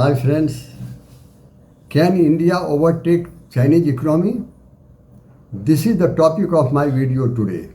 Hi friends, can India overtake Chinese economy? This is the topic of my video today.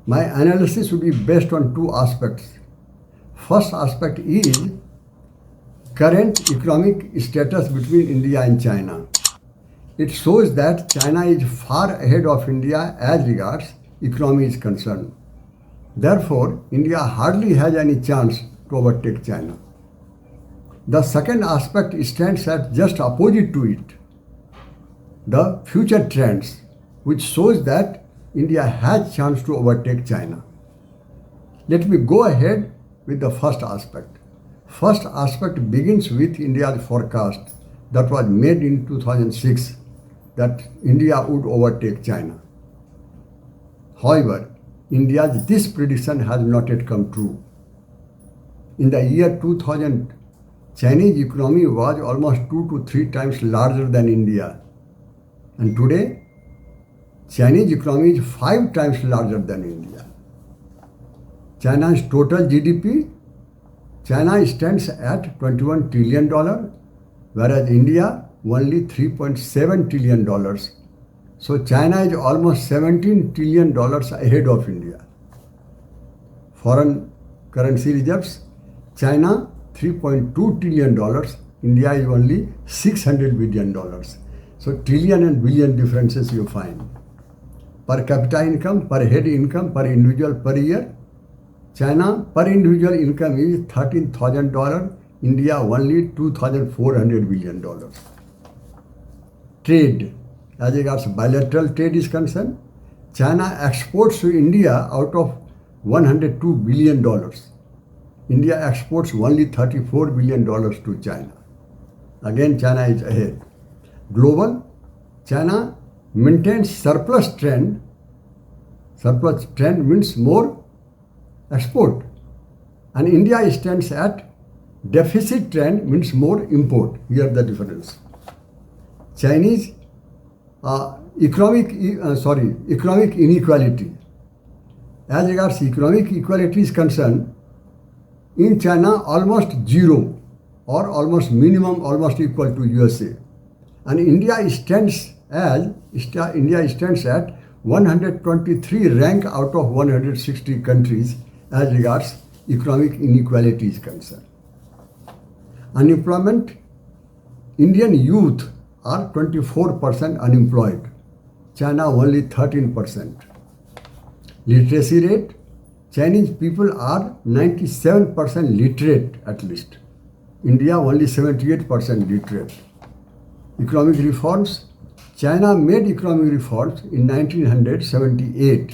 My analysis will be based on two aspects. First aspect is current economic status between India and China. It shows that China is far ahead of India as regards economy is concerned. Therefore, India hardly has any chance to overtake China. The second aspect stands at just opposite to it. The future trends, which shows that India has chance to overtake China. Let me go ahead with the first aspect. First aspect begins with India's forecast that was made in 2006 that India would overtake China. However, India's this prediction has not yet come true. In the year 2000, Chinese economy was almost 2 to 3 times larger than India. And today, Chinese economy is 5 times larger than India. China's total GDP, China stands at $21 trillion, whereas India only $3.7 trillion. So China is almost $17 trillion ahead of India. Foreign currency reserves, China $3.2 trillion, India is only $600 billion. So trillion and billion differences you find. Per capita income, per head income, per individual per year, China per individual income is $13,000, India only $2,400 billion. Trade, as regards bilateral trade is concerned, China exports to India out of $102 billion. India exports only $34 billion to China. Again, China is ahead. Global, China maintains surplus trend. Surplus trend means more export. And India stands at deficit trend means more import. Here the difference. Chinese economic inequality. As regards economic equality is concerned, in China, almost zero or almost minimum, almost equal to USA. And India stands at 123 rank out of 160 countries as regards economic inequality is concerned. Unemployment, Indian youth are 24% unemployed. China only 13%. Literacy rate, Chinese people are 97% literate at least. India only 78% literate. Economic reforms, China made economic reforms in 1978.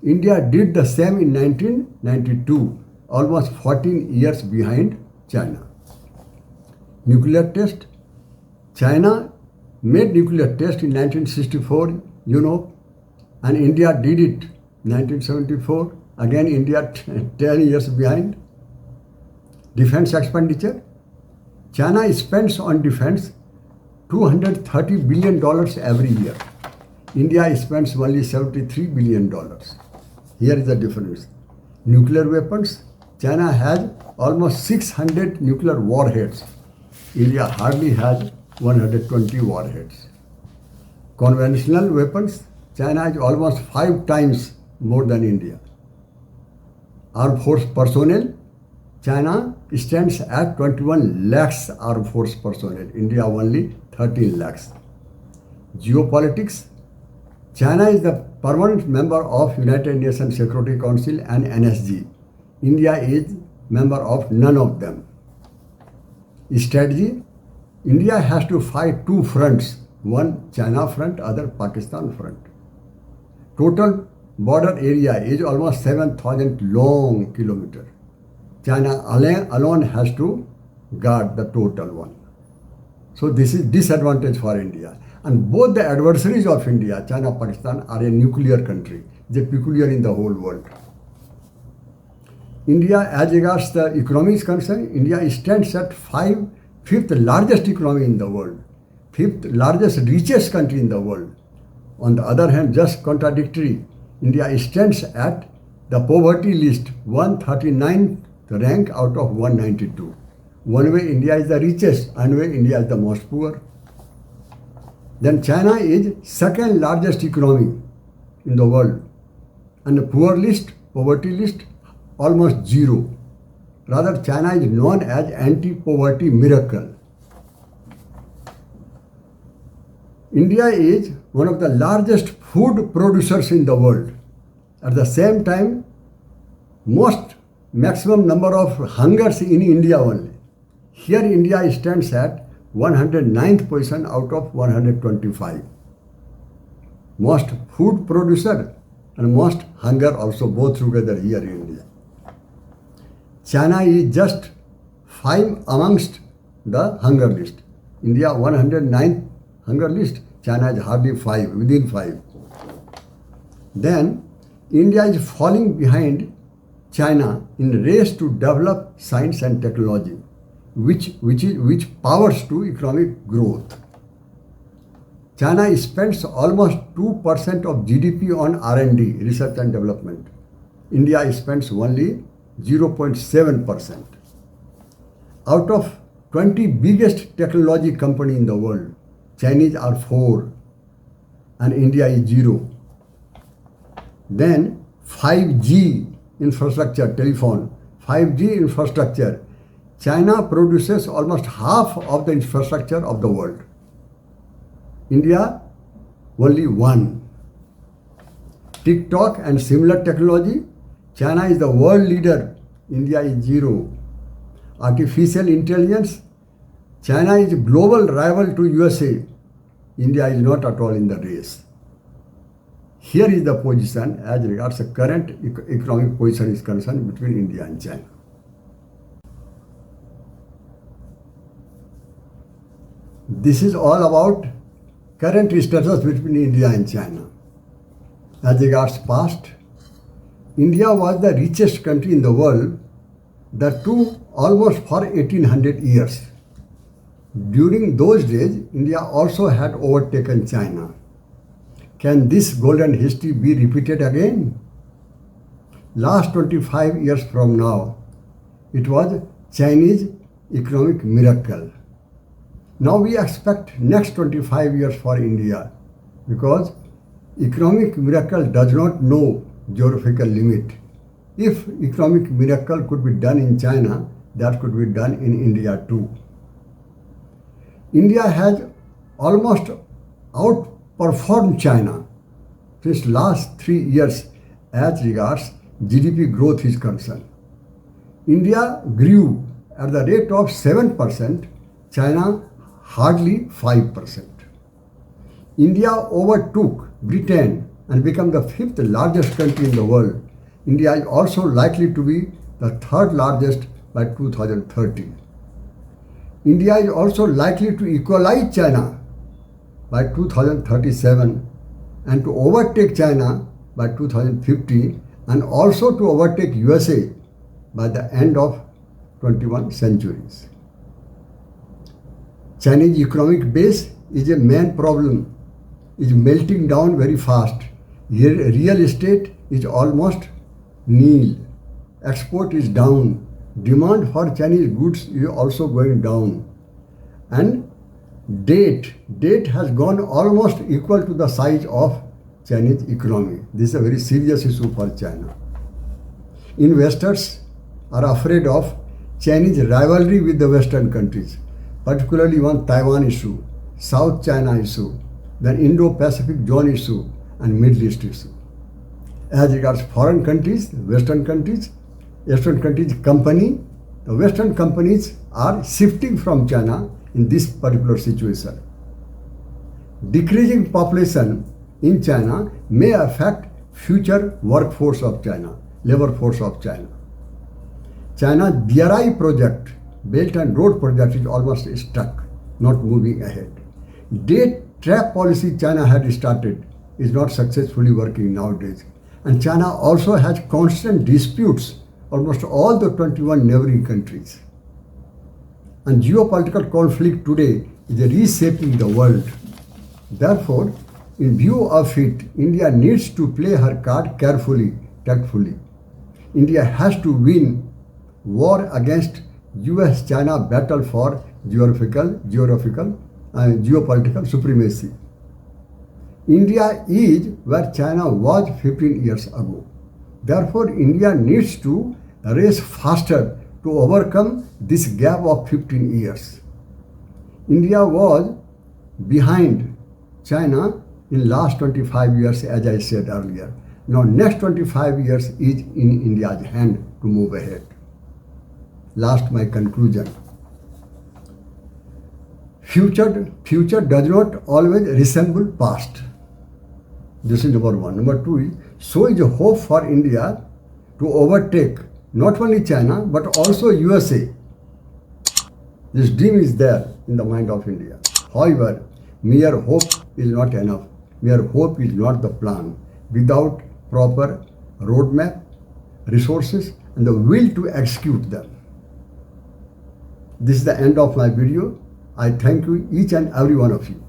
India did the same in 1992, almost 14 years behind China. Nuclear test, China made nuclear test in 1964, and India did it 1974. Again, India 10 years behind. Defense expenditure. China spends on defense $230 billion every year. India spends only $73 billion. Here is the difference. Nuclear weapons. China has almost 600 nuclear warheads. India hardly has 120 warheads. Conventional weapons. China is almost 5 times more than India. Armed force personnel, China stands at 21 lakhs armed force personnel, India only 13 lakhs. Geopolitics, China is the permanent member of United Nations Security Council and NSG. India is member of none of them. Strategy, India has to fight two fronts, one China front, other Pakistan front. Total border area is almost 7,000 long kilometers. China alone has to guard the total one. So this is disadvantage for India. And both the adversaries of India, China, Pakistan, are a nuclear country. They are peculiar in the whole world. India, as regards the economy is concerned, India stands at fifth largest economy in the world, fifth largest richest country in the world. On the other hand, just contradictory, India stands at the poverty list 139th rank out of 192. One way India is the richest, and way India is the most poor. Then China is second largest economy in the world, and the poverty list, almost zero. Rather, China is known as anti-poverty miracle. India is one of the largest food producers in the world. At the same time, maximum number of hungers in India only. Here India stands at 109th position out of 125. Most food producer and most hunger also, both together here in India. China is just 5 amongst the hunger list. India 109th hunger list, China is hardly 5, within 5. Then India is falling behind China in race to develop science and technology, which powers to economic growth. China spends almost 2% of GDP on R&D, research and development. India spends only 0.7%. Out of 20 biggest technology company in the world, Chinese are 4 and India is 0. Then 5G infrastructure, telephone, 5G infrastructure. China produces almost half of the infrastructure of the world. India, only 1. TikTok and similar technology, China is the world leader, India is 0. Artificial intelligence, China is global rival to USA, India is not at all in the race. Here is the position as regards the current economic position is concerned between India and China. This is all about current status between India and China. As regards past, India was the richest country in the world, that too almost for 1800 years. During those days, India also had overtaken China. Can this golden history be repeated again? Last 25 years from now, it was Chinese economic miracle. Now we expect next 25 years for India, because economic miracle does not know geographical limit. If economic miracle could be done in China, that could be done in India too. India has almost outperformed China since last 3 years as regards GDP growth is concerned. India grew at the rate of 7%, China hardly 5%. India overtook Britain and became the 5th largest country in the world. India is also likely to be the 3rd largest by 2030. India is also likely to equalize China by 2037 and to overtake China by 2050 and also to overtake USA by the end of 21 centuries. Chinese economic base is a main problem, is melting down very fast. Real estate is almost nil. Export is down. Demand for Chinese goods is also going down. And debt has gone almost equal to the size of Chinese economy. This is a very serious issue for China. Investors are afraid of Chinese rivalry with the Western countries, particularly on Taiwan issue, South China issue, then Indo-Pacific zone issue, and Middle East issue. As regards foreign countries, Western countries company, the Western companies are shifting from China in this particular situation. Decreasing population in China may affect future workforce of China, labor force of China. China's BRI project, Belt and Road project, is almost stuck, not moving ahead. Debt trap policy China had started is not successfully working nowadays. And China also has constant disputes, almost all the 21 neighboring countries. And geopolitical conflict today is reshaping the world. Therefore, in view of it, India needs to play her card carefully, tactfully. India has to win war against US-China battle for geopolitical supremacy. India is where China was 15 years ago. Therefore, India needs to race faster to overcome this gap of 15 years. India was behind China in last 25 years, as I said earlier. Now next 25 years is in India's hand to move ahead. Last, my conclusion. Future does not always resemble past. This is number one. Number two is, so is a hope for India to overtake not only China but also USA. This dream is there in the mind of India. However, mere hope is not enough. Mere hope is not the plan. Without proper roadmap, resources, and the will to execute them. This is the end of my video. I thank you, each and every one of you.